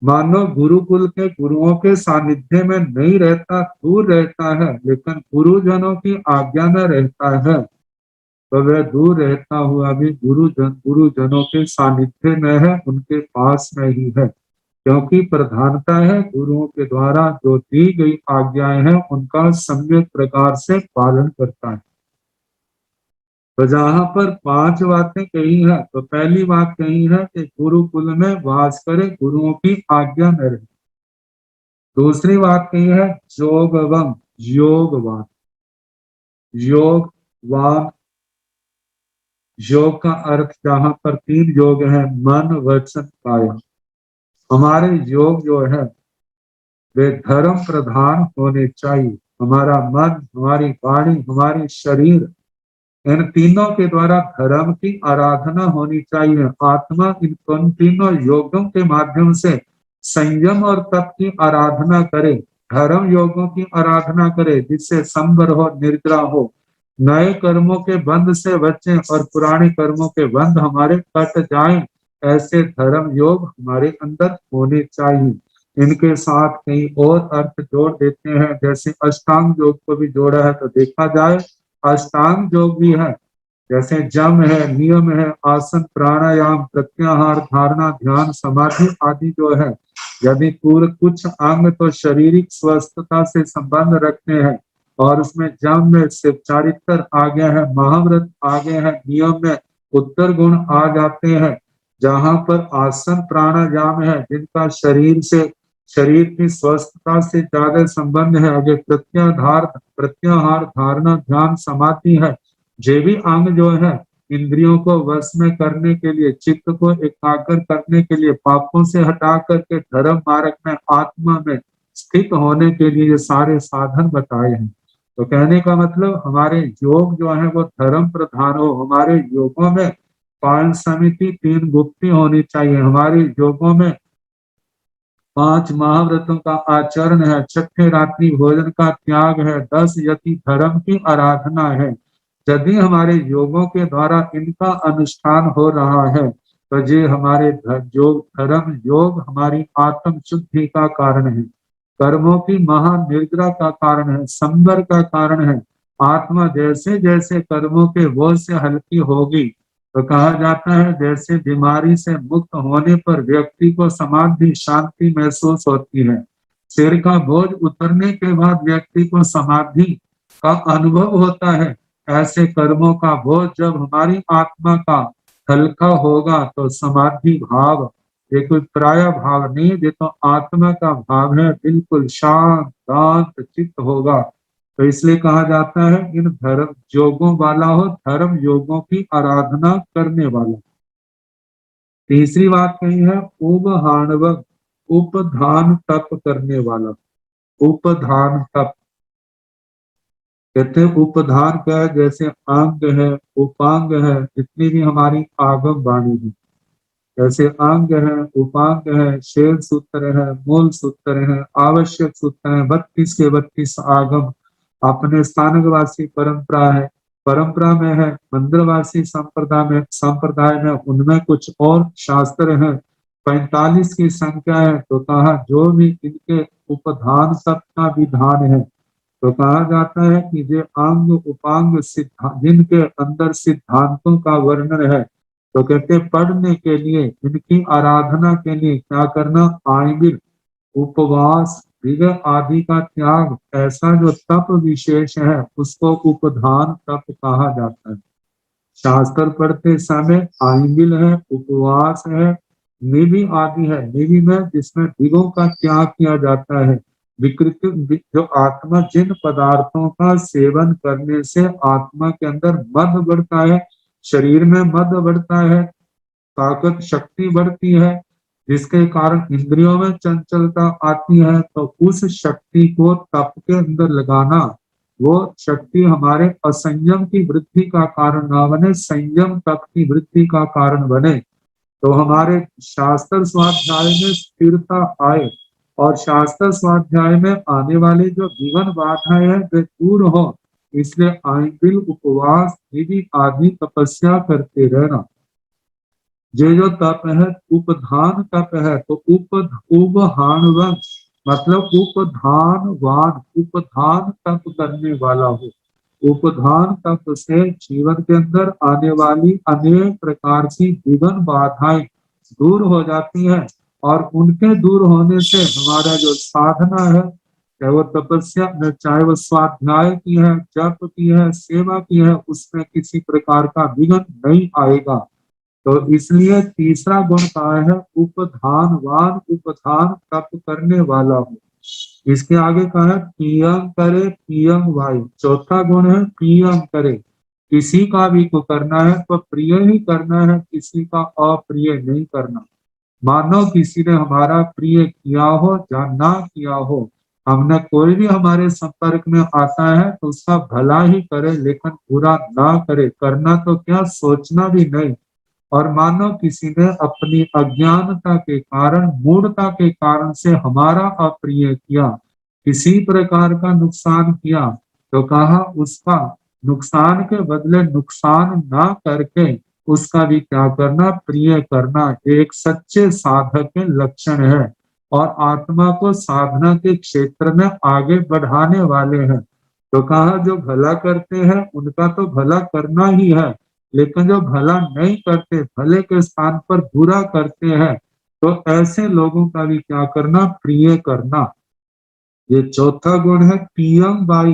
मानो गुरुकुल के गुरुओं के सानिध्य में नहीं रहता, दूर रहता है, लेकिन गुरुजनों की आज्ञा में रहता है, तो वह दूर रहता हुआ भी गुरुजनों के सानिध्य में है, उनके पास में ही है, क्योंकि प्रधानता है गुरुओं के द्वारा जो दी गई आज्ञाएं हैं उनका सम्यक प्रकार से पालन करता है। तो जहां पर 5 बातें कही है, तो पहली बात कही है कि गुरुकुल में वास करे, गुरुओं की आज्ञा में रहे। दूसरी बात कही है योगवम, योगवान, योगवान, योग का अर्थ जहां पर 3 योग है, मन वचन काया। हमारे योग जो है वे धर्म प्रधान होने चाहिए। हमारा मन, हमारी वाणी, हमारी शरीर, इन तीनों के द्वारा धर्म की आराधना होनी चाहिए। आत्मा इन तीनों योगों के माध्यम से संयम और तप की आराधना करे, धर्म योगों की आराधना करे, जिससे संवर हो, निर्जरा हो, नए कर्मों के बंध से बचें और पुराने कर्मों के बंध हमारे कट जाएं। ऐसे धर्म योग हमारे अंदर होने चाहिए। इनके साथ कई और अर्थ जोड़ देते हैं, जैसे अष्टांग योग को भी जोड़ा है, तो देखा जाए अष्टांग योग भी है, जैसे जम है, नियम है, आसन, प्राणायाम, प्रत्याहार, धारणा, ध्यान, समाधि आदि जो है। यदि पूरे कुछ अंग तो शारीरिक स्वस्थता से संबंध रखते हैं और उसमें जम में शिव चारित्र आ गया है, महाव्रत आ गए हैं, नियम में उत्तर गुण आ जाते हैं। जहां पर आसन प्राणायाम है, जिनका शरीर की स्वस्थता से ज्यादा संबंध है, आगे प्रत्याहार धारणा ध्यान समाधि है। ये भी अंग जो है इंद्रियों को वश में करने के लिए, चित्त को एकाग्र करने के लिए, पापों से हटा करके धर्म मार्ग में आत्मा में स्थित होने के लिए ये सारे साधन बताए हैं। तो कहने का मतलब हमारे योग जो है वो धर्म प्रधान हो। हमारे योगों में 5 समिति 3 गुप्ती होनी चाहिए। हमारे योगों में 5 महाव्रतों का आचरण है, 6ठे रात्रि भोजन का त्याग है, 10 यति धर्म की आराधना है। यदि हमारे योगों के द्वारा इनका अनुष्ठान हो रहा है तो ये हमारे धर्म योग हमारी आत्म शुद्धि का कारण है, कर्मों की महानिर्ग्रह का कारण है, संबर का कारण है। आत्मा जैसे जैसे कर्मों के बोझ से हल्की होगी तो कहा जाता है जैसे बीमारी से मुक्त होने पर व्यक्ति को समाधि शांति महसूस होती है, सिर का बोझ उतरने के बाद व्यक्ति को समाधि का अनुभव होता है, ऐसे कर्मों का बोझ जब हमारी आत्मा का हल्का होगा तो समाधि भाव, ये कोई प्राय भाव नहीं, ये तो आत्मा का भाव है, बिल्कुल शांत चित्त होगा। तो इसलिए कहा जाता है इन धर्म योगों वाला हो, धर्म योगों की आराधना करने वाला। तीसरी बात कही है उपहाणव, उपधान तप करने वाला। उपधान तप कहते हैं, उपधान क्या है? जैसे अंग है, उपांग है, जितनी भी हमारी आगम वाणी है, जैसे अंग है, उपांग है, शेर सूत्र है, मूल सूत्र है, आवश्यक सूत्र है, 32 के 32 आगम अपने स्थानकवासी परंपरा है, परंपरा में है, मंदिरवासी संप्रदाय में उनमें कुछ और शास्त्र है, 45 की संख्या है। तो कहा जो भी इनके उपधान सबका विधान है, तो कहा जाता है कि ये अंग उपांग जिनके अंदर सिद्धांतों का वर्णन है, तो कहते पढ़ने के लिए, इनकी आराधना के लिए क्या करना? आयमिर, उपवास, विग्रह आदि का त्याग, ऐसा जो तप विशेष है उसको उपधान तप कहा जाता है। शास्त्र पढ़ते समय आयमिल है, उपवास है, निधि आदि है। निधि में जिसमें दिगों का त्याग किया जाता है, विकृति जो आत्मा जिन पदार्थों का सेवन करने से आत्मा के अंदर मद बढ़ता है, शरीर में मद बढ़ता है, ताकत शक्ति बढ़ती है, जिसके कारण इंद्रियों में चंचलता आती है, तो उस शक्ति को तप के अंदर लगाना, वो शक्ति हमारे असंयम की वृद्धि का कारण ना बने, संयम तप की वृद्धि का कारण बने। तो हमारे शास्त्र स्वाध्याय में स्थिरता आए और शास्त्र स्वाध्याय में आने वाली जो जीवन बाधाएं हैं वे दूर हो, इसलिए आयमिल, उपवास, निधि आदि तपस्या करते रहना। ये जो तप है उपधान तप है, तो उपहानवन मतलब उपधानवान, उपधान तप करने वाला हो। उपधान तप से जीवन के अंदर आने वाली अनेक प्रकार की जीवन बाधाएं दूर हो जाती है, और उनके दूर होने से हमारा जो साधना है, चाहे वो तपस्या, चाहे वो स्वाध्याय की है, जप की है, सेवा की है, उसमें किसी प्रकार का विघ्न नहीं आएगा। तो इसलिए तीसरा गुण कहा है उपधानवान, उपधान तप करने वाला हो। इसके आगे कहा है पियम करे पियम वायु। चौथा गुण है पियम करे, किसी का भी को करना है तो प्रिय ही करना है, किसी का अप्रिय नहीं करना। मानो किसी ने हमारा प्रिय किया हो या ना किया हो, हमने कोई भी हमारे संपर्क में आता है तो उसका भला ही करे, लेकिन बुरा ना करे। करना तो क्या, सोचना भी नहीं। और मानो किसी ने अपनी अज्ञानता के कारण, मूढ़ता के कारण से हमारा अप्रिय किया, किसी प्रकार का नुकसान किया, तो कहा उसका नुकसान के बदले नुकसान ना करके उसका भी क्या करना? प्रिय करना। एक सच्चे साधक के लक्षण है और आत्मा को साधना के क्षेत्र में आगे बढ़ाने वाले हैं। तो कहा जो भला करते हैं उनका तो भला करना ही है, लेकिन जो भला नहीं करते, भले के स्थान पर बुरा करते हैं, तो ऐसे लोगों का भी क्या करना? प्रिय करना। ये चौथा गुण है पियम वाई,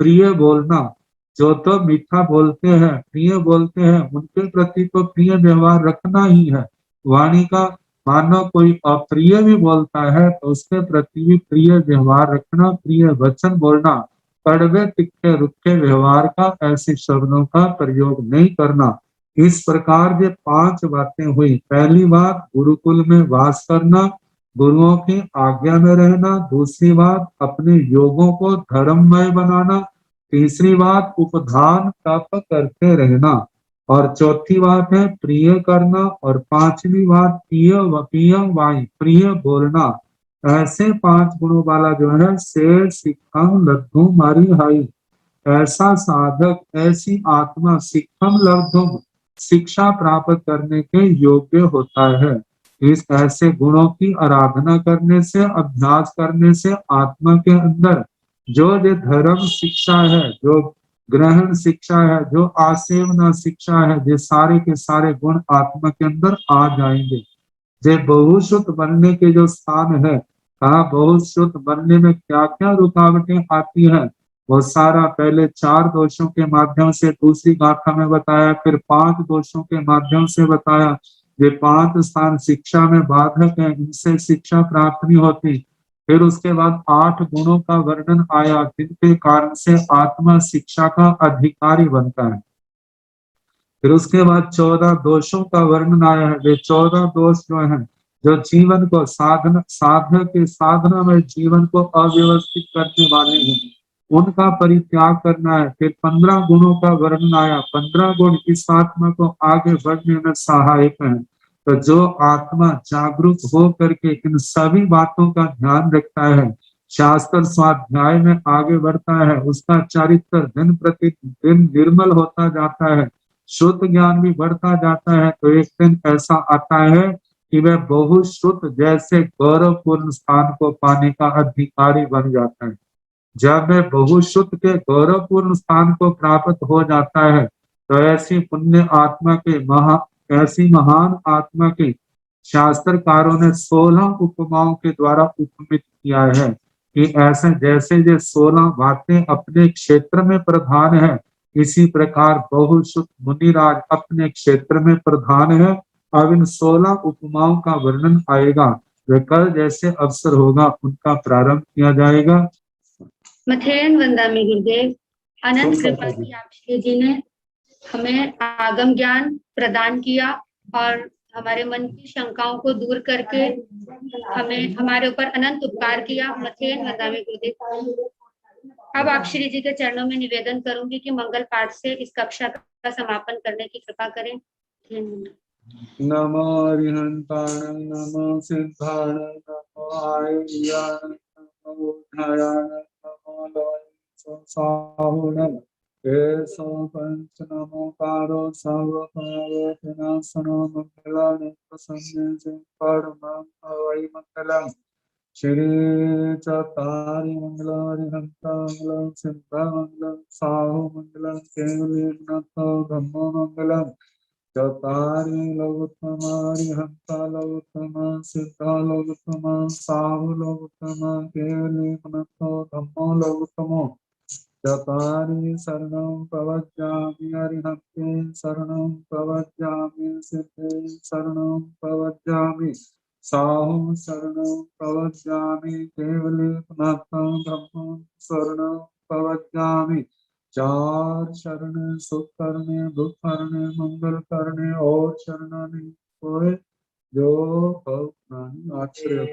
प्रिय बोलना, जो तो मीठा बोलते हैं, प्रिय बोलते हैं, उनके प्रति तो प्रिय व्यवहार रखना ही है। वाणी का मानो कोई अप्रिय भी बोलता है तो उसके प्रति भी प्रिय व्यवहार रखना, प्रिय वचन बोलना, कड़वे तिखे रुखे व्यवहार का, ऐसे शब्दों का प्रयोग नहीं करना। इस प्रकार ये 5 बातें हुई। पहली बात गुरुकुल में वास करना, गुरुओं की आज्ञा में रहना। दूसरी बात अपने योगों को धर्ममय बनाना। तीसरी बात उपधान तप करते रहना। और चौथी बात है प्रिय करना। और पांचवी बात प्रिय बोलना। ऐसे 5 गुणों वाला जो है शेर सिखम लड्डू मारी हाई, ऐसा साधक, ऐसी आत्मा सिखम लड्डू शिक्षा प्राप्त करने के योग्य होता है। इस ऐसे गुणों की आराधना करने से, अभ्यास करने से आत्मा के अंदर जो ये धर्म शिक्षा है, जो ग्रहण शिक्षा है, जो आसेवना शिक्षा है, ये सारे के सारे गुण आत्मा के अंदर आ जाएंगे। जे बहुश्रुत बनने के जो स्थान है, कहा बहुश्रुत बनने में क्या क्या रुकावटें आती है, वो सारा पहले 4 दोषों के माध्यम से दूसरी गाथा में बताया, फिर 5 दोषों के माध्यम से बताया। ये 5 स्थान शिक्षा में बाधक है, इनसे शिक्षा प्राप्त नहीं होती। फिर उसके बाद 8 गुणों का वर्णन आया, जिनके कारण से आत्मा शिक्षा का अधिकारी बनता है। फिर उसके बाद 14 दोषों का वर्णन आया है। वे 14 दोष जो हैं, जो जीवन को साधना में जीवन को अव्यवस्थित करने वाले हैं, उनका परित्याग करना है। फिर 15 गुणों का वर्णन आया। 15 गुण इस आत्मा को आगे बढ़ने में सहायक है। तो जो आत्मा जागरूक हो करके इन सभी बातों का ध्यान रखता है, शास्त्र स्वाध्याय में आगे बढ़ता है, उसका चरित्र दिन प्रतिदिन निर्मल होता जाता है, शुद्ध ज्ञान भी बढ़ता जाता है, तो एक दिन ऐसा आता है कि वह बहुश्रुत जैसे गौरवपूर्ण स्थान को पाने का अधिकारी बन जाता है। जब वह बहुश्रुत के गौरवपूर्ण स्थान को प्राप्त हो जाता है, तो ऐसी पुण्य आत्मा के ऐसी महान आत्मा के शास्त्रकारों ने 16 उपमाओं के द्वारा उपमित किया है कि ऐसे जैसे ये 16 बातें अपने क्षेत्र में प्रधान है, इसी प्रकार बहुश्रुत मुनिराज अपने क्षेत्र में प्रधान है। अब इन 16 उपमाओं का वर्णन आएगा, वे कल जैसे अवसर होगा उनका प्रारंभ किया जाएगा। मथेन वंदामी गुरुदेव, अनंत कृपा की आप श्री जी ने हमें आगम ज्ञान प्रदान किया और हमारे मन की शंकाओं को दूर करके हमें हमारे ऊपर अनंत उपकार किया। मथेन वंदामी गुरुदेव। अब आप श्री जी के चरणों में निवेदन करूंगी कि मंगल पाठ से इस कक्षा का समापन करने की कृपा करें। नमो अरिहंताणं, नमो सिद्धाणं, नमो आयुर्याणं, नमो उद्धाराणं, नमो लोयसाहुणं, केशो पंच नमो कारो सर्वपारो विनाशनो मंगलानि प्रसन्ने परमं वै मंगलम्। श्री चतारि मंगलम सिद्धामंगलम साहु मंगलम केवलीनाथो ब्रह्म मंगलम। चतारि लोकोत्तमारि हंता लोकोत्तमा सिद्धा लोकोत्तमा साहु लोकोत्तमा केवलीनाथो ब्रह्म लोकोत्तमो। चतारि शरणं प्रवज्जामि अरिहन्ते शरणं प्रवज्जामि सिद्धे शरणं प्रवज्जामि साहु शरणं प्रवज्जामि केवलीनाथं ब्रह्म शरणं प्रवज्जामि। 4 शरण सुख करने, दुख करने, मंगल करने और शरणानी कोई जो भव प्राणी आश्रय